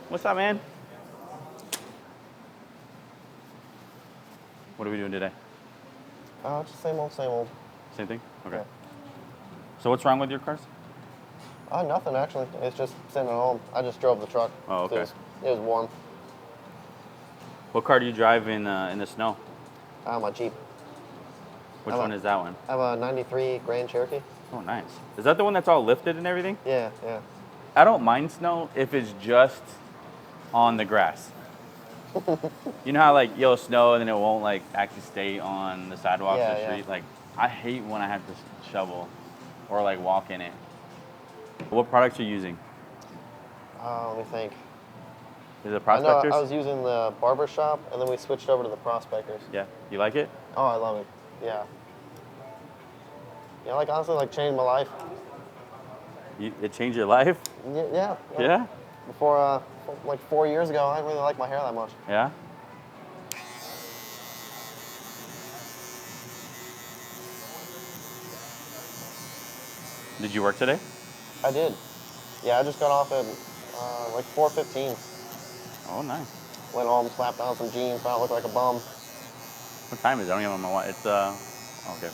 What's up, man? What are we doing today? Just same old, same old. Same thing? Okay. Yeah. So what's wrong with your cars? Nothing actually. It's just sitting at home. I just drove the truck. Oh, okay. It was warm. What car do you drive in the snow? My Jeep. Which one is that one? I have a 93 Grand Cherokee. Oh, nice. Is that the one that's all lifted and everything? Yeah, yeah. I don't mind snow if it's just on the grass. You know how like you'll snow and then it won't like actually stay on the sidewalks or the street? Like I hate when I have to shovel or like walk in it. What products are you using? Let me think. Is it Prospectors? I was using the Barbershop, and then we switched over to the Prospectors. Yeah. You like it? Oh, I love it. Yeah. Yeah, like honestly, like changed my life. It changed your life? Yeah. Yeah? Before, like 4 years ago, I didn't really like my hair that much. Yeah? Did you work today? I did. Yeah, I just got off at like 4:15. Oh, nice. Went home, slapped on some jeans, found I looked like a bum. What time is it? I don't even know what. It's, okay.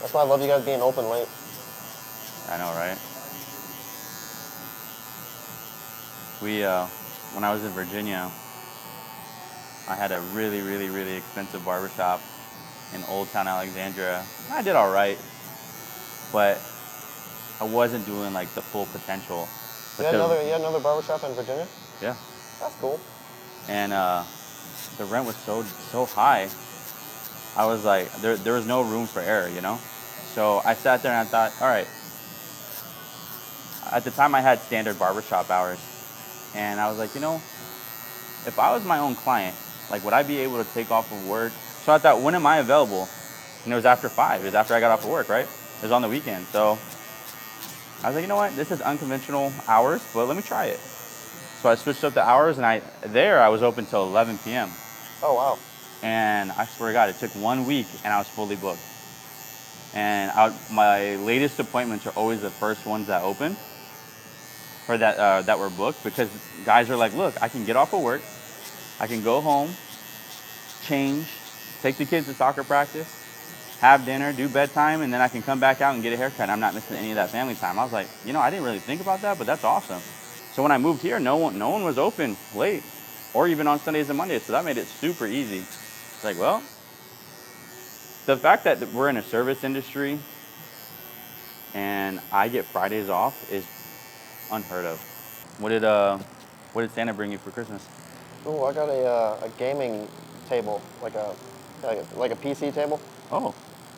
That's why I love you guys being open late. I know, right? When I was in Virginia, I had a really, really, really expensive barbershop in Old Town Alexandria. I did all right, but I wasn't doing like the full potential. You had another barbershop in Virginia? Yeah. That's cool. And the rent was so high. I was like, there was no room for error, you know? So I sat there and I thought, all right. At the time I had standard barbershop hours. And I was like, you know, if I was my own client, like would I be able to take off of work? So I thought, when am I available? And it was after 5. It was after I got off of work, right? It was on the weekend. So I was like, you know what? This is unconventional hours, but let me try it. So I switched up the hours, and I was open till 11 p.m. Oh, wow. And I swear to God, it took 1 week, and I was fully booked. And my latest appointments are always the first ones that open, or that were booked, because guys are like, look, I can get off of work, I can go home, change, take the kids to soccer practice, have dinner, do bedtime, and then I can come back out and get a haircut. I'm not missing any of that family time. I was like, you know, I didn't really think about that, but that's awesome. So when I moved here, no one was open late, or even on Sundays and Mondays. So that made it super easy. It's like, well, the fact that we're in a service industry and I get Fridays off is unheard of. What did Santa bring you for Christmas? Oh, I got a gaming table, like a PC table. Oh,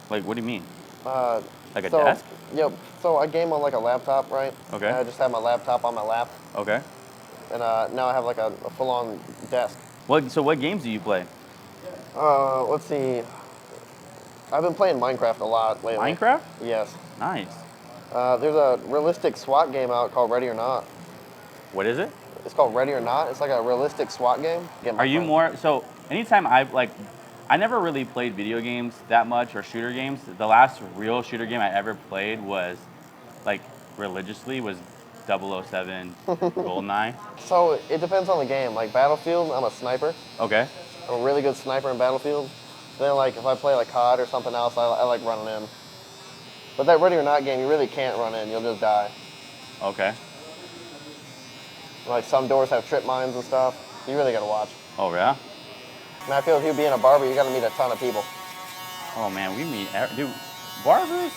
like what do you mean? Like a So, desk? Yep. So I game on like a laptop, right? Okay. And I just have my laptop on my lap, Okay. and now I have like a full-on desk. So what games do you play? Let's see. I've been playing Minecraft a lot lately. Minecraft? Yes. Nice. There's a realistic SWAT game out called Ready or Not. What is it? It's called Ready or Not. It's like a realistic SWAT game. Are you more, so anytime I never really played video games that much, or shooter games. The last real shooter game I ever played was, like, religiously was 007 GoldenEye. So it depends on the game. Like Battlefield, I'm a sniper. Okay. I'm a really good sniper in Battlefield. Then like if I play like COD or something else, I like running in. But that Ready or Not game, you really can't run in. You'll just die. Okay. Like some doors have trip mines and stuff. You really gotta watch. Oh, yeah? And I feel if you being a barber, you gotta meet a ton of people. Oh, man, dude, barbers,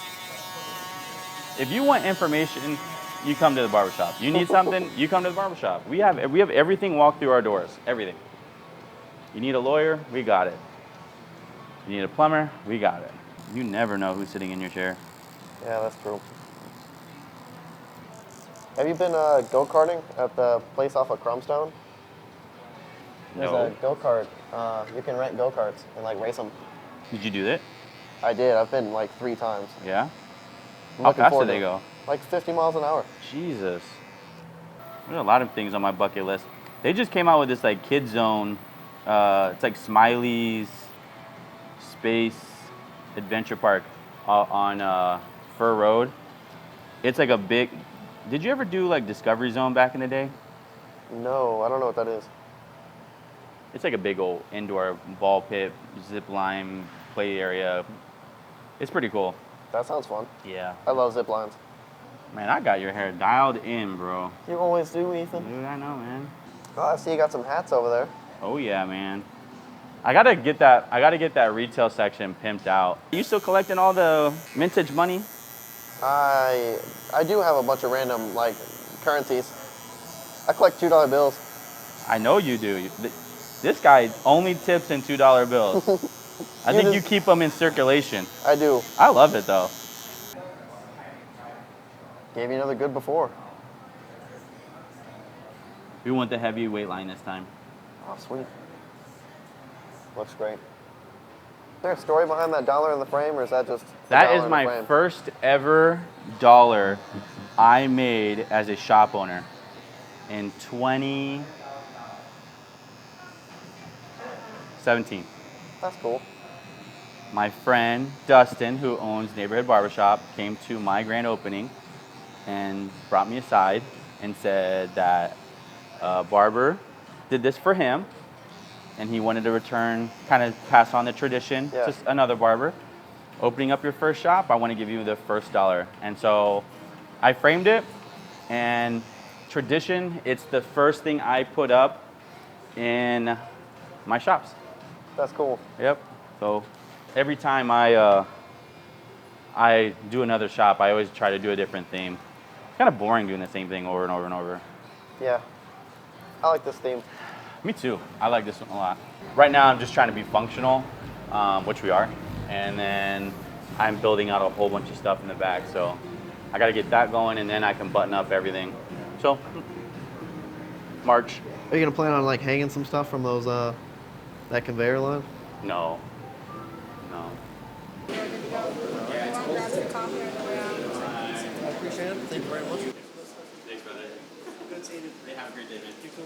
if you want information, you come to the barbershop. You need something, you come to the barbershop. We have everything walk through our doors, everything. You need a lawyer, we got it. You need a plumber, we got it. You never know who's sitting in your chair. Yeah, that's true. Have you been go-karting at the place off of Crumstone? There's No. a go-kart. You can rent go-karts and like race them. Did you do that? I did. I've been like 3 times. Yeah? I'm How looking fast forward did to they it. go? Like 50 miles an hour. Jesus. There's a lot of things on my bucket list. They just came out with this like kid zone. It's like Smiley's Space Adventure Park on Fur Road. It's like a big. Did you ever do like Discovery Zone back in the day? No, I don't know what that is. It's like a big old indoor ball pit, zip line, play area. It's pretty cool. That sounds fun. Yeah. I love zip lines. Man, I got your hair dialed in, bro. You always do, Ethan. Dude, I know, man. Oh, I see you got some hats over there. Oh yeah, man. I gotta get that retail section pimped out. You still collecting all the vintage money? I do have a bunch of random like currencies. I collect $2 bills. I know you do. This guy only tips in $2 bills. I think you keep them in circulation. I do. I love it though. Gave you another good before. We want the heavyweight line this time. Oh, sweet. Looks great. Is there a story behind that dollar in the frame, or is that just that is my first ever dollar I made as a shop owner in 2017. That's cool. My friend Dustin, who owns Neighborhood Barbershop, came to my grand opening and brought me aside and said that Barber did this for him and he wanted to return, kind of pass on the tradition to another barber. Opening up your first shop, I want to give you the first dollar. And so I framed it, and tradition, it's the first thing I put up in my shops. That's cool. Yep. So every time I do another shop, I always try to do a different theme. It's kind of boring doing the same thing over and over and over. Yeah. I like this theme. Me too. I like this one a lot. Right now, I'm just trying to be functional, which we are. And then I'm building out a whole bunch of stuff in the back. So I got to get that going, and then I can button up everything. So, March. Are you going to plan on like hanging some stuff from those, that conveyor line? No. No. I appreciate it. Thank you very much. Thanks, brother. Good seeing you. Have a great day, man. You too.